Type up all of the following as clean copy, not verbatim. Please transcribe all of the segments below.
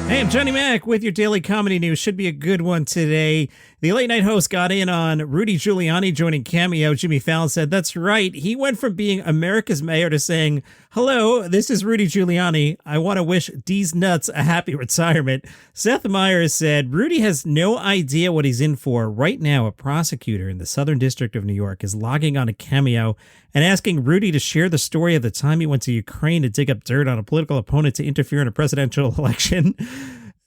Hey, I'm Johnny Mac with your daily comedy news. Should be a good one today. The late night host got in on Rudy Giuliani joining Cameo. Jimmy Fallon said, that's right. He went from being America's mayor to saying, hello, this is Rudy Giuliani. I want to wish D's nuts a happy retirement. Seth Meyers said, Rudy has no idea what he's in for. Right now, a prosecutor in the Southern District of New York is logging on to Cameo and asking Rudy to share the story of the time he went to Ukraine to dig up dirt on a political opponent to interfere in a presidential election.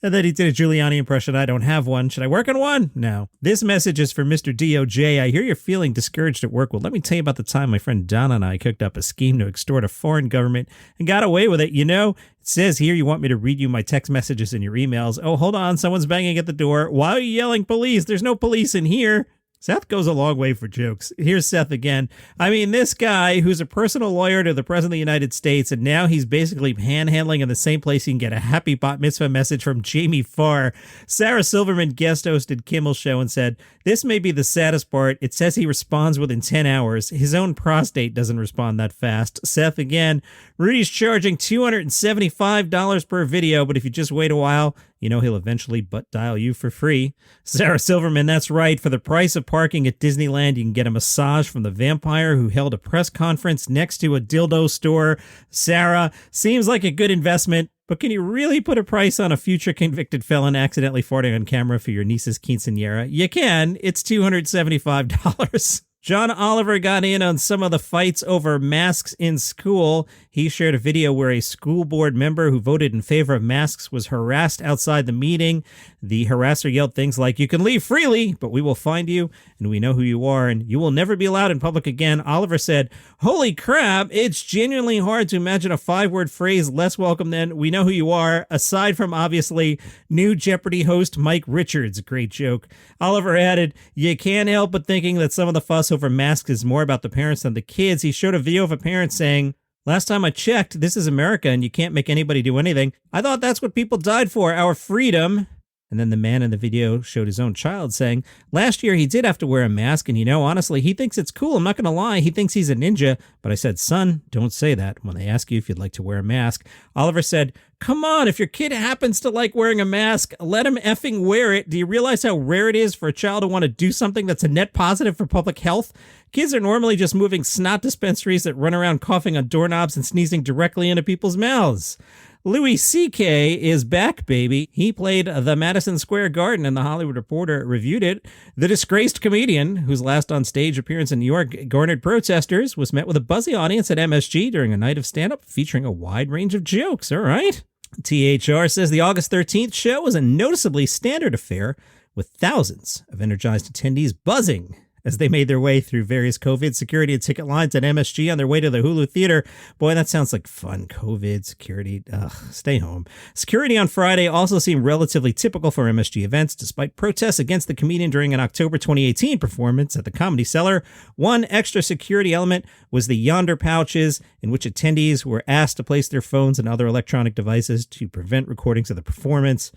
And then he did a Giuliani impression. I don't have one. Should I work on one? No. This message is for Mr. DOJ. I hear you're feeling discouraged at work. Well, let me tell you about the time my friend Don and I cooked up a scheme to extort a foreign government and got away with it. You know, it says here you want me to read you my text messages and your emails. Oh, hold on. Someone's banging at the door. Why are you yelling police? There's no police in here. Seth goes a long way for jokes. Here's Seth again. I mean, this guy who's a personal lawyer to the President of the United States, and now he's basically panhandling in the same place he can get a happy bat mitzvah message from Jamie Farr. Sarah Silverman guest hosted Kimmel's show and said, this may be the saddest part. It says he responds within 10 hours. His own prostate doesn't respond that fast. Seth again. Rudy's charging $275 per video, but if you just wait a while, you know he'll eventually butt dial you for free. Sarah Silverman, that's right. For the price of parking at Disneyland, you can get a massage from the vampire who held a press conference next to a dildo store. Sarah, seems like a good investment, but can you really put a price on a future convicted felon accidentally farting on camera for your niece's quinceañera? You can. It's $275. John Oliver got in on some of the fights over masks in school. He shared a video where a school board member who voted in favor of masks was harassed outside the meeting. The harasser yelled things like, you can leave freely, but we will find you, and we know who you are, and you will never be allowed in public again. Oliver said, holy crap, it's genuinely hard to imagine a 5-word phrase less welcome than we know who you are, aside from, obviously, new Jeopardy host Mike Richards. Great joke. Oliver added, you can't help but thinking that some of the fuss over masks is more about the parents than the kids. He showed a video of a parent saying, last time I checked, this is America and you can't make anybody do anything. I thought that's what people died for, our freedom. And then the man in the video showed his own child saying, last year he did have to wear a mask, and honestly, he thinks it's cool. I'm not going to lie. He thinks he's a ninja. But I said, son, don't say that when they ask you if you'd like to wear a mask. Oliver said, come on, if your kid happens to like wearing a mask, let him effing wear it. Do you realize how rare it is for a child to want to do something that's a net positive for public health? Kids are normally just moving snot dispensaries that run around coughing on doorknobs and sneezing directly into people's mouths. Louis C.K. is back, baby. He played the Madison Square Garden, and the Hollywood Reporter reviewed it. The disgraced comedian, whose last on-stage appearance in New York garnered protesters, was met with a buzzy audience at MSG during a night of stand-up featuring a wide range of jokes. All right. THR says the August 13th show was a noticeably standard affair, with thousands of energized attendees buzzing as they made their way through various COVID security and ticket lines at MSG on their way to the Hulu Theater. Boy, that sounds like fun. COVID, security, stay home. Security on Friday also seemed relatively typical for MSG events, despite protests against the comedian during an October 2018 performance at the Comedy Cellar. One extra security element was the Yonder pouches, in which attendees were asked to place their phones and other electronic devices to prevent recordings of the performance.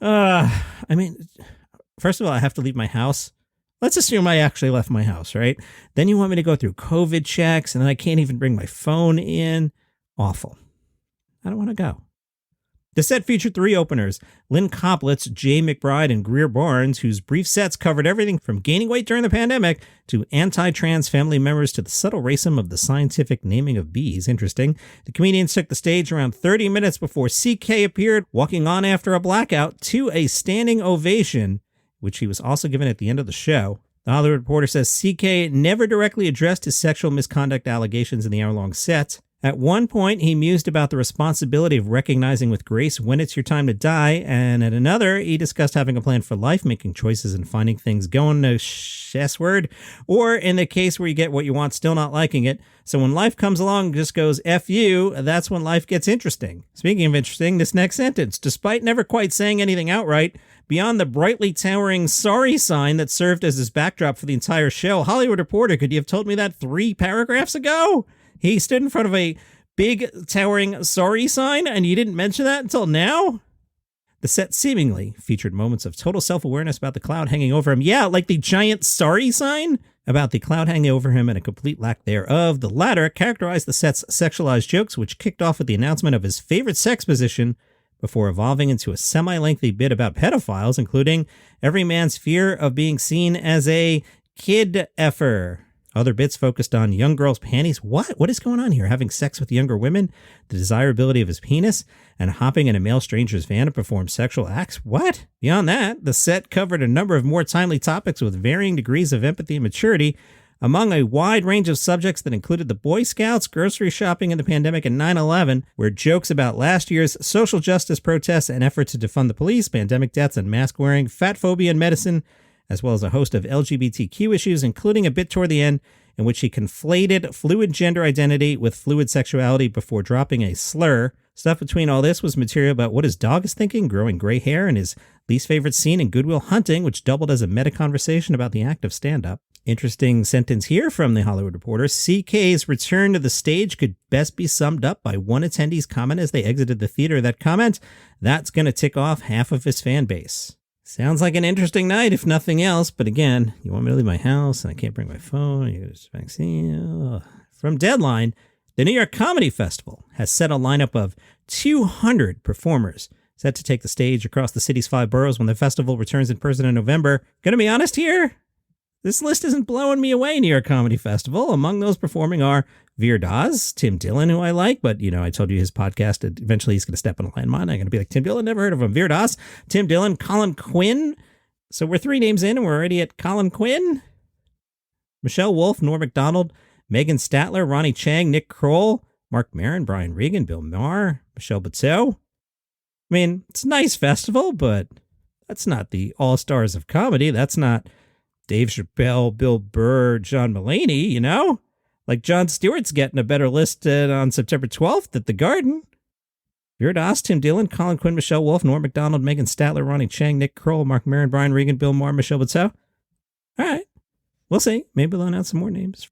First of all, I have to leave my house. Let's assume I actually left my house, right? Then you want me to go through COVID checks, and then I can't even bring my phone in. Awful. I don't want to go. The set featured 3 openers, Lynn Coplitz, Jay McBride, and Greer Barnes, whose brief sets covered everything from gaining weight during the pandemic to anti-trans family members to the subtle racism of the scientific naming of bees. Interesting. The comedians took the stage around 30 minutes before CK appeared, walking on after a blackout to a standing ovation, which he was also given at the end of the show. The Hollywood Reporter says CK never directly addressed his sexual misconduct allegations in the hour-long set. At one point, he mused about the responsibility of recognizing with grace when it's your time to die, and at another, he discussed having a plan for life, making choices and finding things going to S-word, or in the case where you get what you want, still not liking it. So when life comes along and just goes F you, that's when life gets interesting. Speaking of interesting, this next sentence, despite never quite saying anything outright, beyond the brightly towering sorry sign that served as his backdrop for the entire show, Hollywood Reporter, could you have told me that 3 paragraphs ago? He stood in front of a big towering sorry sign, and you didn't mention that until now? The set seemingly featured moments of total self-awareness about the cloud hanging over him. Yeah, like the giant sorry sign about the cloud hanging over him and a complete lack thereof. The latter characterized the set's sexualized jokes, which kicked off with the announcement of his favorite sex position before evolving into a semi-lengthy bit about pedophiles, including every man's fear of being seen as a kid effer. Other bits focused on young girls' panties. What is going on here? Having sex with younger women, the desirability of his penis, and hopping in a male stranger's van to perform sexual acts. What? Beyond that, the set covered a number of more timely topics with varying degrees of empathy and maturity, among a wide range of subjects that included the Boy Scouts, grocery shopping in the pandemic, and 9/11, where jokes about last year's social justice protests and efforts to defund the police, pandemic deaths and mask wearing, fat phobia in medicine, as well as a host of LGBTQ issues, including a bit toward the end in which he conflated fluid gender identity with fluid sexuality before dropping a slur. Stuff between all this was material about what his dog is thinking, growing gray hair, and his least favorite scene in Good Will Hunting, which doubled as a meta-conversation about the act of stand-up. Interesting sentence here from The Hollywood Reporter. CK's return to the stage could best be summed up by one attendee's comment as they exited the theater. That comment, that's going to tick off half of his fan base. Sounds like an interesting night, if nothing else. But again, you want me to leave my house and I can't bring my phone. You got a vaccine. From Deadline, the New York Comedy Festival has set a lineup of 200 performers set to take the stage across the city's 5 boroughs when the festival returns in person in November. Gonna be honest here, this list isn't blowing me away, New York Comedy Festival. Among those performing are Veer Daz, Tim Dillon, who I like, but, I told you his podcast, eventually he's going to step on a landmine. I'm going to be like, Tim Dillon, never heard of him. Veer Daz, Tim Dillon, Colin Quinn. So we're 3 names in and we're already at Colin Quinn. Michelle Wolf, Norm Macdonald, Megan Statler, Ronny Chieng, Nick Kroll, Marc Maron, Brian Regan, Bill Maher, Michelle Buteau. I mean, it's a nice festival, but that's not the all-stars of comedy. That's not Dave Chappelle, Bill Burr, John Mulaney, Like Jon Stewart's getting a better list on September 12th at the Garden. Veer Daz, Tim Dillon, Colin Quinn, Michelle Wolf, Norm Macdonald, Megan Statler, Ronny Chieng, Nick Kroll, Marc Maron, Brian Regan, Bill Maher, Michelle Buteau. All right. We'll see. Maybe they'll announce some more names.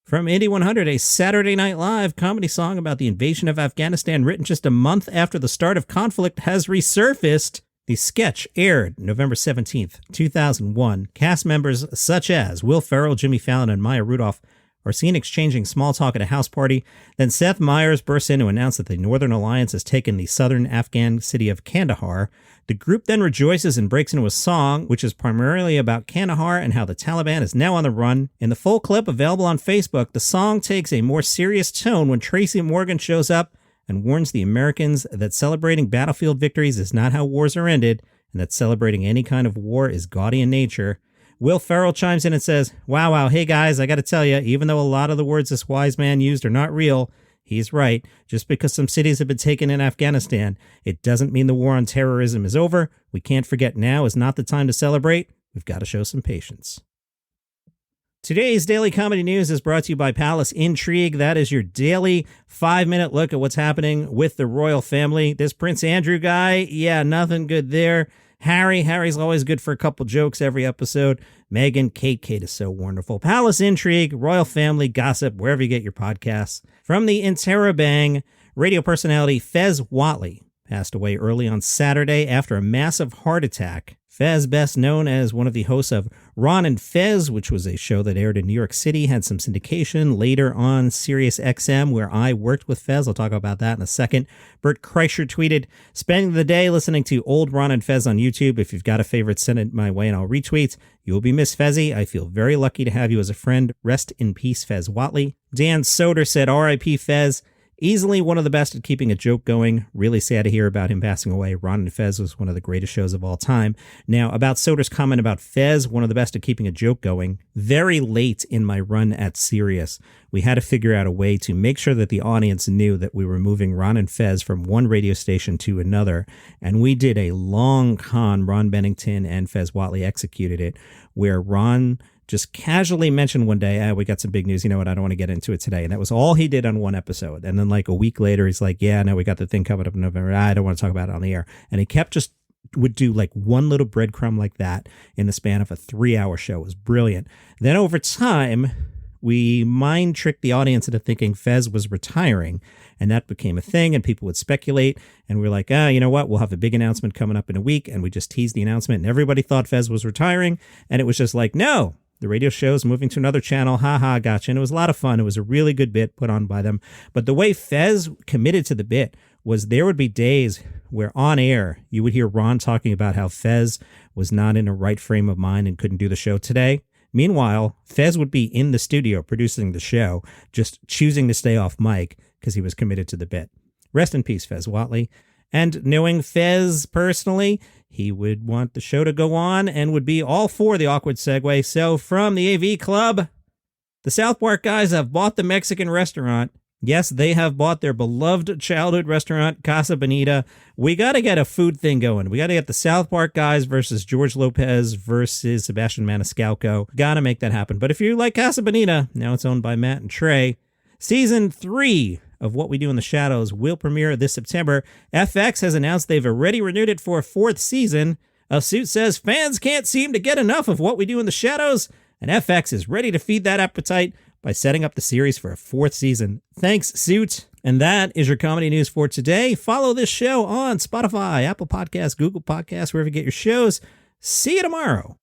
From Indy 100, a Saturday Night Live comedy song about the invasion of Afghanistan written just a month after the start of conflict has resurfaced. The sketch aired November 17th, 2001. Cast members such as Will Ferrell, Jimmy Fallon, and Maya Rudolph are seen exchanging small talk at a house party. Then Seth Meyers bursts in to announce that the Northern Alliance has taken the southern Afghan city of Kandahar. The group then rejoices and breaks into a song, which is primarily about Kandahar and how the Taliban is now on the run. In the full clip available on Facebook, the song takes a more serious tone when Tracy Morgan shows up and warns the Americans that celebrating battlefield victories is not how wars are ended, and that celebrating any kind of war is gaudy in nature. Will Ferrell chimes in and says, wow, hey guys, I gotta tell you, even though a lot of the words this wise man used are not real, he's right. Just because some cities have been taken in Afghanistan, it doesn't mean the war on terrorism is over. We can't forget now is not the time to celebrate. We've got to show some patience. Today's Daily Comedy News is brought to you by Palace Intrigue. That is your daily 5-minute look at what's happening with the royal family. This Prince Andrew guy, nothing good there. Harry's always good for a couple jokes every episode. Meghan, Kate is so wonderful. Palace Intrigue, royal family gossip, wherever you get your podcasts. From the Interrobang, radio personality Fez Whatley passed away early on Saturday after a massive heart attack. Fez, best known as one of the hosts of Ron and Fez, which was a show that aired in New York City, had some syndication later on Sirius XM, where I worked with Fez. I'll talk about that in a second. Bert Kreischer tweeted, spending the day listening to old Ron and Fez on YouTube. If you've got a favorite, send it my way and I'll retweet. You will be Miss Fezzy. I feel very lucky to have you as a friend. Rest in peace, Fez Whatley. Dan Soder said, R.I.P. Fez. Easily one of the best at keeping a joke going. Really sad to hear about him passing away. Ron and Fez was one of the greatest shows of all time. Now, about Soder's comment about Fez, one of the best at keeping a joke going. Very late in my run at Sirius, we had to figure out a way to make sure that the audience knew that we were moving Ron and Fez from one radio station to another. And we did a long con. Ron Bennington and Fez Whatley executed it, where Ron just casually mentioned one day, we got some big news. You know what? I don't want to get into it today. And that was all he did on one episode. And then like a week later, he's like, we got the thing coming up in November. I don't want to talk about it on the air. And he would do like one little breadcrumb like that in the span of a 3-hour show. It was brilliant. Then over time, we mind tricked the audience into thinking Fez was retiring. And that became a thing and people would speculate. And we're like, you know what? We'll have a big announcement coming up in a week. And we just teased the announcement and everybody thought Fez was retiring. And it was just like, no. The radio show's moving to another channel. Gotcha. And it was a lot of fun. It was a really good bit put on by them. But the way Fez committed to the bit was there would be days where on air you would hear Ron talking about how Fez was not in a right frame of mind and couldn't do the show today. Meanwhile, Fez would be in the studio producing the show, just choosing to stay off mic because he was committed to the bit. Rest in peace, Fez Whatley. And knowing Fez personally, he would want the show to go on and would be all for the awkward segue. So from the AV Club, the South Park guys have bought the Mexican restaurant. Yes, they have bought their beloved childhood restaurant, Casa Bonita. We got to get a food thing going. We got to get the South Park guys versus George Lopez versus Sebastian Maniscalco. Got to make that happen. But if you like Casa Bonita, now it's owned by Matt and Trey. Season 3 of What We Do in the Shadows will premiere this September. FX has announced they've already renewed it for a 4th season. A suit says fans can't seem to get enough of What We Do in the Shadows, and FX is ready to feed that appetite by setting up the series for a 4th season. Thanks, Suit. And that is your comedy news for today. Follow this show on Spotify, Apple Podcasts, Google Podcasts, wherever you get your shows. See you tomorrow.